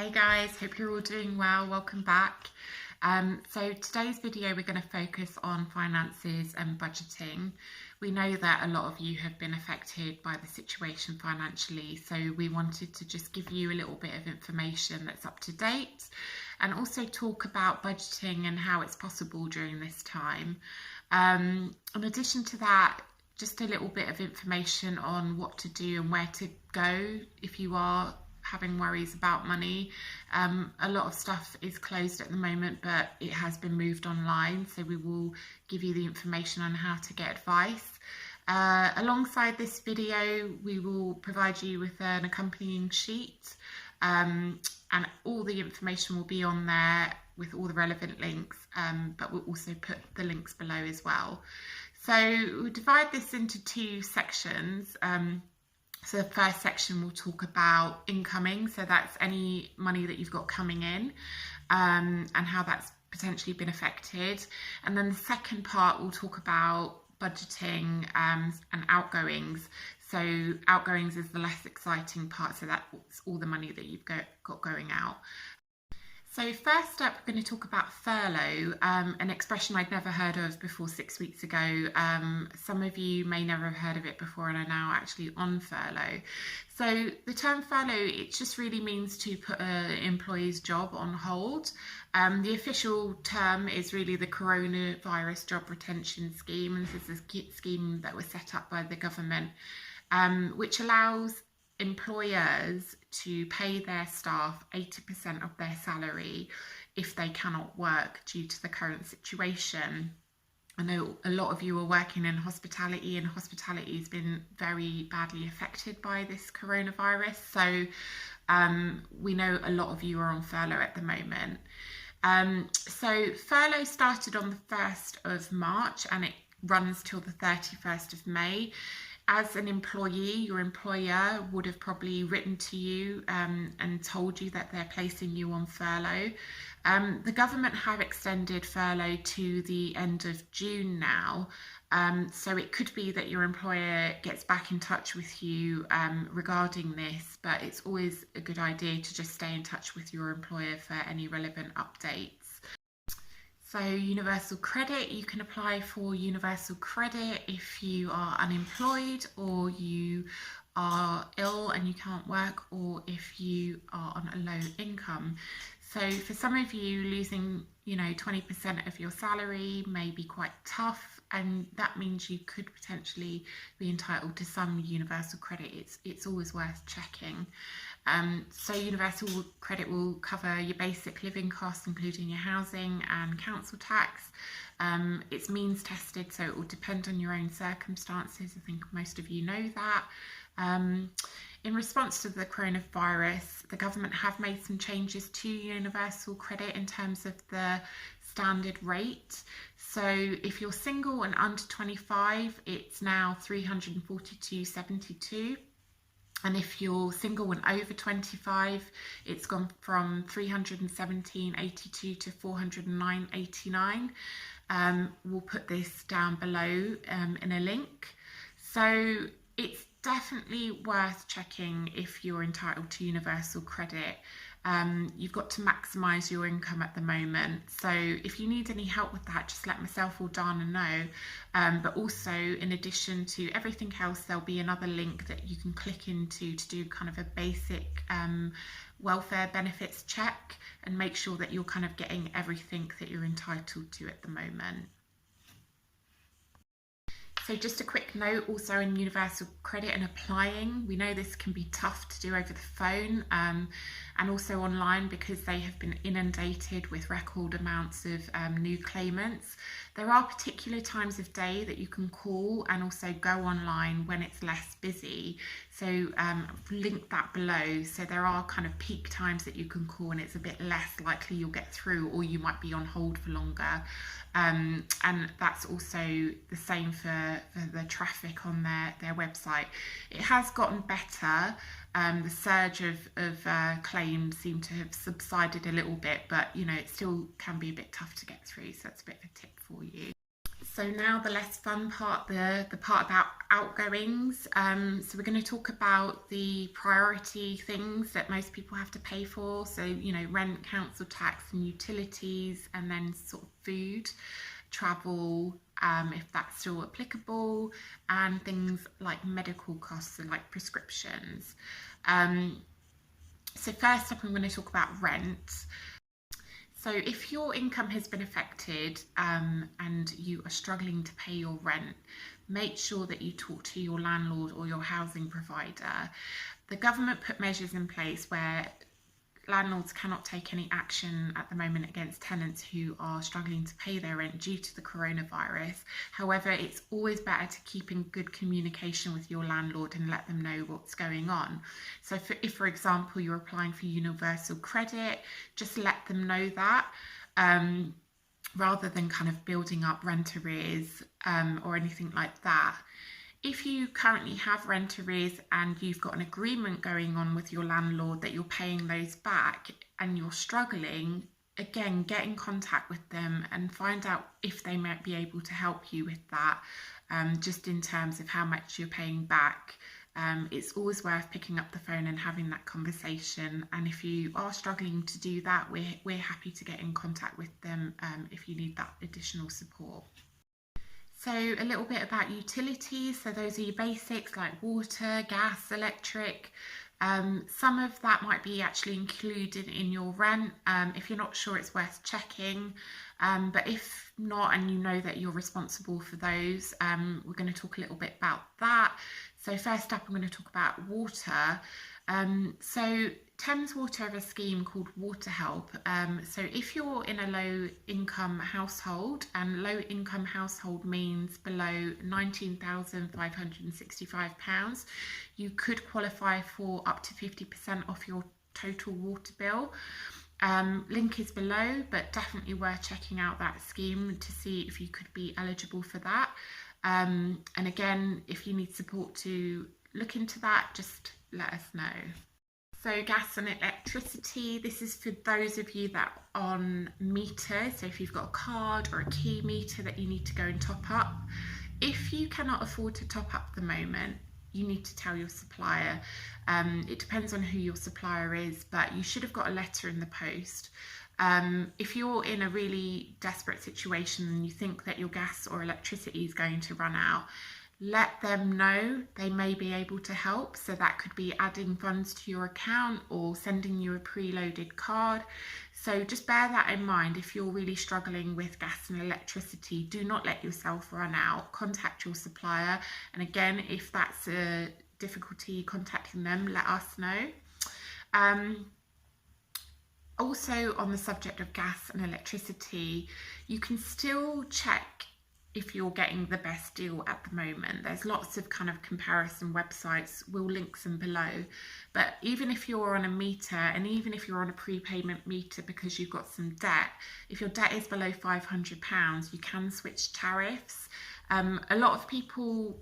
Hey guys, hope you're all doing well. Welcome back. So today's video we're going to focus on finances and budgeting. We know that a lot of you have been affected by the situation financially, so we wanted to just give you a little bit of information that's up to date and also talk about budgeting and how it's possible during this time. In addition to that, just a little bit of information on what to do and where to go if you are having worries about money. A lot of stuff is closed at the moment, but it has been moved online, so we will give you the information on how to get advice. Alongside this video, we will provide you with an accompanying sheet, and all the information will be on there with all the relevant links, but we'll also put the links below as well. So we'll divide this into two sections. So the first section will talk about incoming, so that's any money that you've got coming in, and how that's potentially been affected. And then the second part will talk about budgeting and outgoings. So outgoings is the less exciting part, so that's all the money that you've got going out. So first up, we're going to talk about furlough, an expression I'd never heard of before 6 weeks ago. Some of you may never have heard of it before and are now actually on furlough. So the term furlough, it just really means to put an employee's job on hold. The official term is really the Coronavirus Job Retention Scheme, and this is a scheme that was set up by the government, which allows employers to pay their staff 80% of their salary if they cannot work due to the current situation. I know a lot of you are working in hospitality, and hospitality has been very badly affected by this coronavirus. So we know a lot of you are on furlough at the moment. So furlough started on the 1st of March and it runs till the 31st of May. As an employee, your employer would have probably written to you and told you that they're placing you on furlough. The government have extended furlough to the end of June now, so it could be that your employer gets back in touch with you regarding this, but it's always a good idea to just stay in touch with your employer for any relevant updates. So universal credit, you can apply for universal credit if you are unemployed or you are ill and you can't work, or if you are on a low income. So for some of you, losing 20% of your salary may be quite tough, and that means you could potentially be entitled to some universal credit. It's always worth checking. So universal credit will cover your basic living costs, including your housing and council tax. It's means tested, so it will depend on your own circumstances. I think most of you know that. In response to the coronavirus, the government have made some changes to universal credit in terms of the standard rate. So if you're single and under 25, it's now $342.72. And if you're single and over 25, it's gone from $317.82 to $409.89. We'll put this down below in a link. So it's definitely worth checking if you're entitled to universal credit. You've got to maximise your income at the moment. So if you need any help with that, just let myself or Dana know. But also, in addition to everything else, there'll be another link that you can click into to do kind of a basic welfare benefits check and make sure that you're kind of getting everything that you're entitled to at the moment. So just a quick note also in universal credit and applying, we know this can be tough to do over the phone and also online because they have been inundated with record amounts of new claimants. There are particular times of day that you can call and also go online when it's less busy. So link that below. So there are kind of peak times that you can call and it's a bit less likely you'll get through, or you might be on hold for longer. And that's also the same for the traffic on their website. It has gotten better. The surge of claims seem to have subsided a little bit, but it still can be a bit tough to get through, so that's a bit of a tip for you. So So now the less fun part, the part about outgoings. So we're going to talk about the priority things that most people have to pay for. So, you know, rent, council tax and utilities, and then sort of food, travel, if that's still applicable, and things like medical costs and like prescriptions. So first up, I'm going to talk about rent. So if your income has been affected and you are struggling to pay your rent, make sure that you talk to your landlord or your housing provider. The government put measures in place where landlords cannot take any action at the moment against tenants who are struggling to pay their rent due to the coronavirus. However, it's always better to keep in good communication with your landlord and let them know what's going on. So if, for example, you're applying for universal credit, just let them know that, rather than kind of building up rent arrears or anything like that. If you currently have rent arrears and you've got an agreement going on with your landlord that you're paying those back and you're struggling, again, get in contact with them and find out if they might be able to help you with that, just in terms of how much you're paying back. It's always worth picking up the phone and having that conversation. And if you are struggling to do that, we're happy to get in contact with them if you need that additional support. So a little bit about utilities. So those are your basics like water, gas, electric. Some of that might be actually included in your rent. If you're not sure, it's worth checking. But if not, and you know that you're responsible for those, we're going to talk a little bit about that. So first up, I'm going to talk about water. So Thames Water have a scheme called Water Help. So if you're in a low income household, and low income household means below £19,565, you could qualify for up to 50% off your total water bill. Link is below, but definitely worth checking out that scheme to see if you could be eligible for that. And again, if you need support to look into that, just let us know. So gas and electricity, this is for those of you that are on meter. So if you've got a card or a key meter that you need to go and top up. If you cannot afford to top up at the moment, you need to tell your supplier. It depends on who your supplier is, but you should have got a letter in the post. If you're in a really desperate situation and you think that your gas or electricity is going to run out, let them know. They may be able to help. So that could be adding funds to your account or sending you a preloaded card. So just bear that in mind. If you're really struggling with gas and electricity, do not let yourself run out. Contact your supplier. And again, if that's a difficulty contacting them, let us know. Also on the subject of gas and electricity, you can still check if you're getting the best deal at the moment. There's lots of kind of comparison websites. We'll link some below. But even if you're on a meter, and even if you're on a prepayment meter because you've got some debt, if your debt is below £500, you can switch tariffs. A lot of people,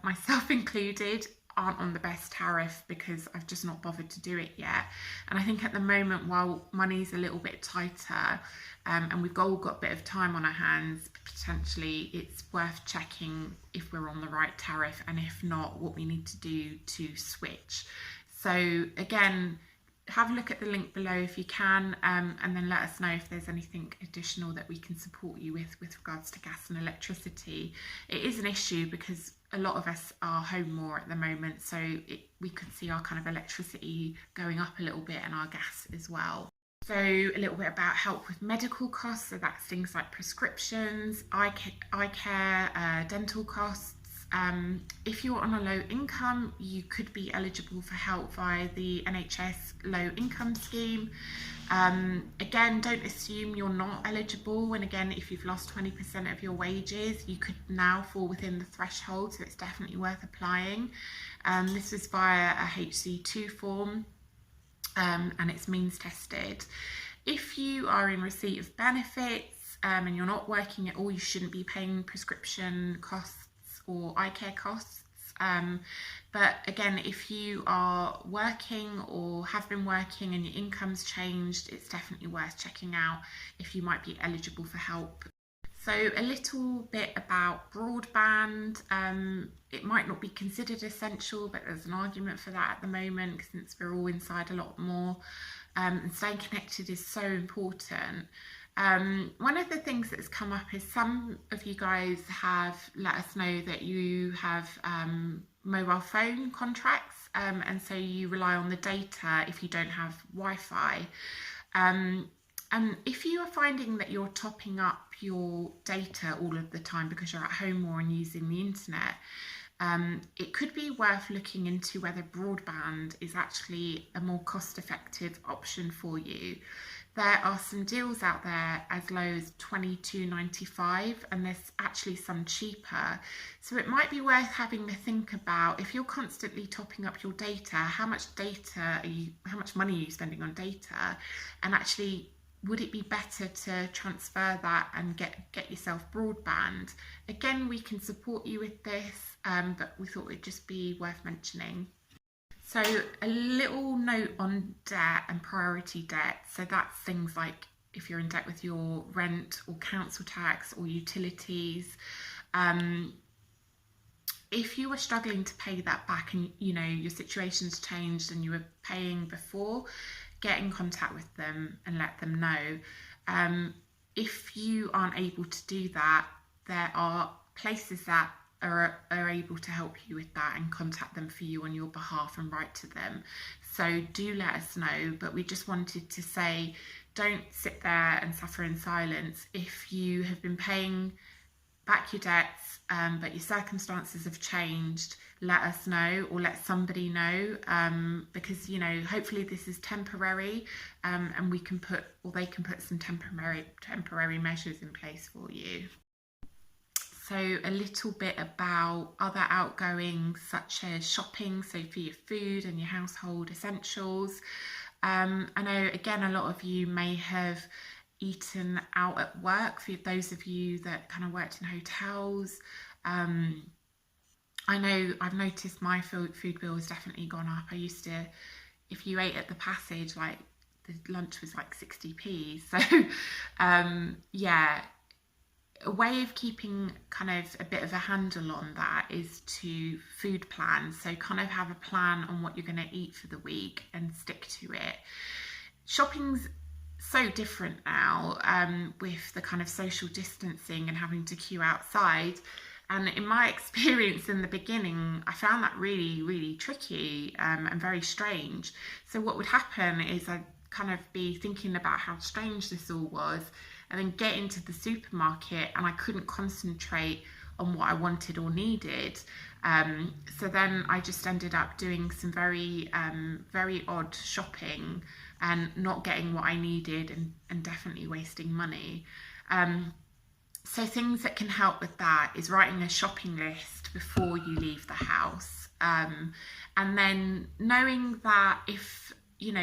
myself included, aren't on the best tariff because I've just not bothered to do it yet. And I think at the moment, while money's a little bit tighter, and we've all got a bit of time on our hands, potentially it's worth checking if we're on the right tariff, and if not, what we need to do to switch. So again, have a look at the link below if you can, and then let us know if there's anything additional that we can support you with regards to gas and electricity. It is an issue because a lot of us are home more at the moment, so we could see our kind of electricity going up a little bit and our gas as well. So a little bit about help with medical costs. So that's things like prescriptions, eye care, dental costs. If you're on a low income, you could be eligible for help via the NHS low income scheme. Again, don't assume you're not eligible. And again, if you've lost 20% of your wages, you could now fall within the threshold, so it's definitely worth applying. This is via a HC2 form. And it's means tested. If you are in receipt of benefits and you're not working at all, you shouldn't be paying prescription costs or eye care costs. But again, if you are working or have been working and your income's changed, it's definitely worth checking out if you might be eligible for help. So a little bit about broadband. It might not be considered essential, but there's an argument for that at the moment since we're all inside a lot more. And staying connected is so important. One of the things that's come up is some of you guys have let us know that you have mobile phone contracts, and so you rely on the data if you don't have Wi-Fi. And if you are finding that you're topping up your data all of the time because you're at home more and using the internet, it could be worth looking into whether broadband is actually a more cost-effective option for you. There are some deals out there as low as $22.95, and there's actually some cheaper. So it might be worth having a think about, if you're constantly topping up your data, how much money are you spending on data, and actually would it be better to transfer that and get yourself broadband? Again, we can support you with this, but we thought it'd just be worth mentioning. So a little note on debt and priority debt. So that's things like if you're in debt with your rent or council tax or utilities. If you were struggling to pay that back and your situation's changed and you were paying before, get in contact with them and let them know. If you aren't able to do that, there are places that are able to help you with that and contact them for you on your behalf and write to them. So do let us know, but we just wanted to say, don't sit there and suffer in silence. If you have been paying back your debts, but your circumstances have changed, let us know or let somebody know, because hopefully this is temporary, and they can put some temporary measures in place for you. So a little bit about other outgoings such as shopping, so for your food and your household essentials. I know again a lot of you may have eaten out at work, for those of you that kind of worked in hotels. I know I've noticed my food bill has definitely gone up. I used to, if you ate at the Passage, like the lunch was like 60p. So yeah, a way of keeping kind of a bit of a handle on that is to food plan. So kind of have a plan on what you're going to eat for the week and stick to it. Shopping's so different now, with the kind of social distancing and having to queue outside. And in my experience in the beginning, I found that really, really tricky, and very strange. So what would happen is I'd kind of be thinking about how strange this all was, and then get into the supermarket and I couldn't concentrate on what I wanted or needed. So then I just ended up doing some very odd shopping and not getting what I needed, and definitely wasting money. So things that can help with that is writing a shopping list before you leave the house, and then knowing that if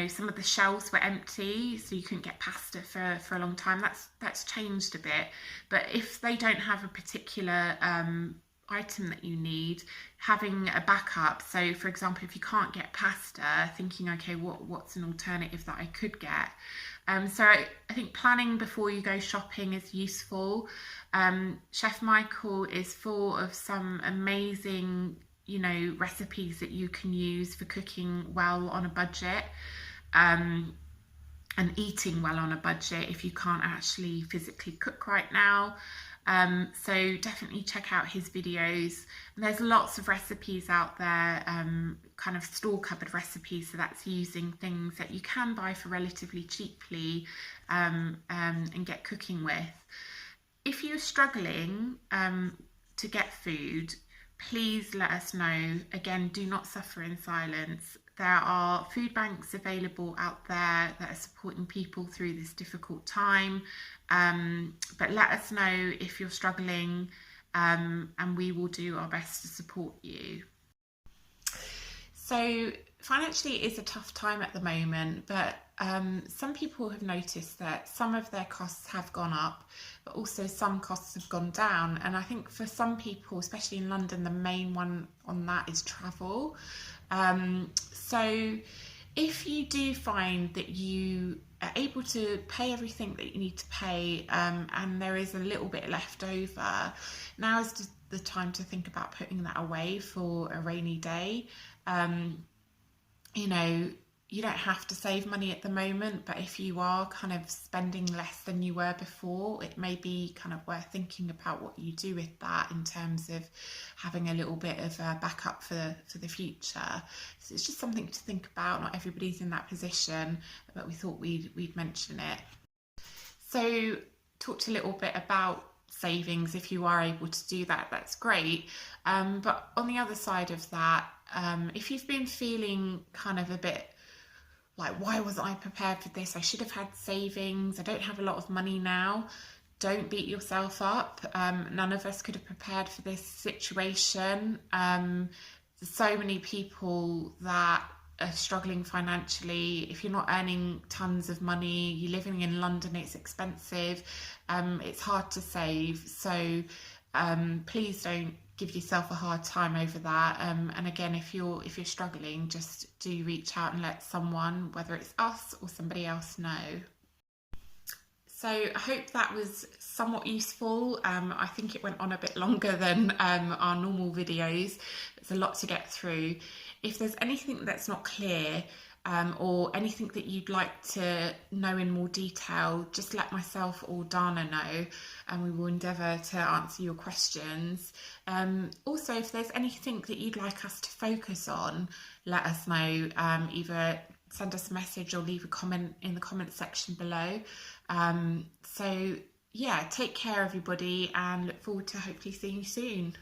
some of the shelves were empty, so you couldn't get pasta for a long time, that's changed a bit. But if they don't have a particular item that you need, having a backup. So for example, if you can't get pasta, thinking, okay, what's an alternative that I could get? So I think planning before you go shopping is useful. Chef Michael is full of some amazing recipes that you can use for cooking well on a budget, and eating well on a budget if you can't actually physically cook right now. So definitely check out his videos. And there's lots of recipes out there, kind of store cupboard recipes, so that's using things that you can buy for relatively cheaply, and get cooking with. If you're struggling to get food, please let us know. Again, do not suffer in silence. There are food banks available out there that are supporting people through this difficult time. But let us know if you're struggling, and we will do our best to support you. So financially it is a tough time at the moment, but some people have noticed that some of their costs have gone up, but also some costs have gone down. And I think for some people, especially in London, the main one on that is travel. So If you do find that you are able to pay everything that you need to pay, and there is a little bit left over, now is the time to think about putting that away for a rainy day. You know, you don't have to save money at the moment, but if you are kind of spending less than you were before, it may be kind of worth thinking about what you do with that in terms of having a little bit of a backup for the future. So it's just something to think about. Not everybody's in that position, but we thought we'd mention it. So talked a little bit about savings. If you are able to do that, that's great. But on the other side of that, if you've been feeling kind of a bit like, why wasn't I prepared for this? I should have had savings. I don't have a lot of money now. Don't beat yourself up. None of us could have prepared for this situation. There's so many people that are struggling financially. If you're not earning tons of money, you're living in London, it's expensive. It's hard to save. So please don't give yourself a hard time over that. And again, if you're struggling, just do reach out and let someone, whether it's us or somebody else, know. So I hope that was somewhat useful. I think it went on a bit longer than our normal videos. There's a lot to get through. If there's anything that's not clear, or anything that you'd like to know in more detail, just let myself or Dana know, and we will endeavour to answer your questions. Also, if there's anything that you'd like us to focus on, let us know. Either send us a message or leave a comment in the comment section below. So yeah, take care everybody, and look forward to hopefully seeing you soon.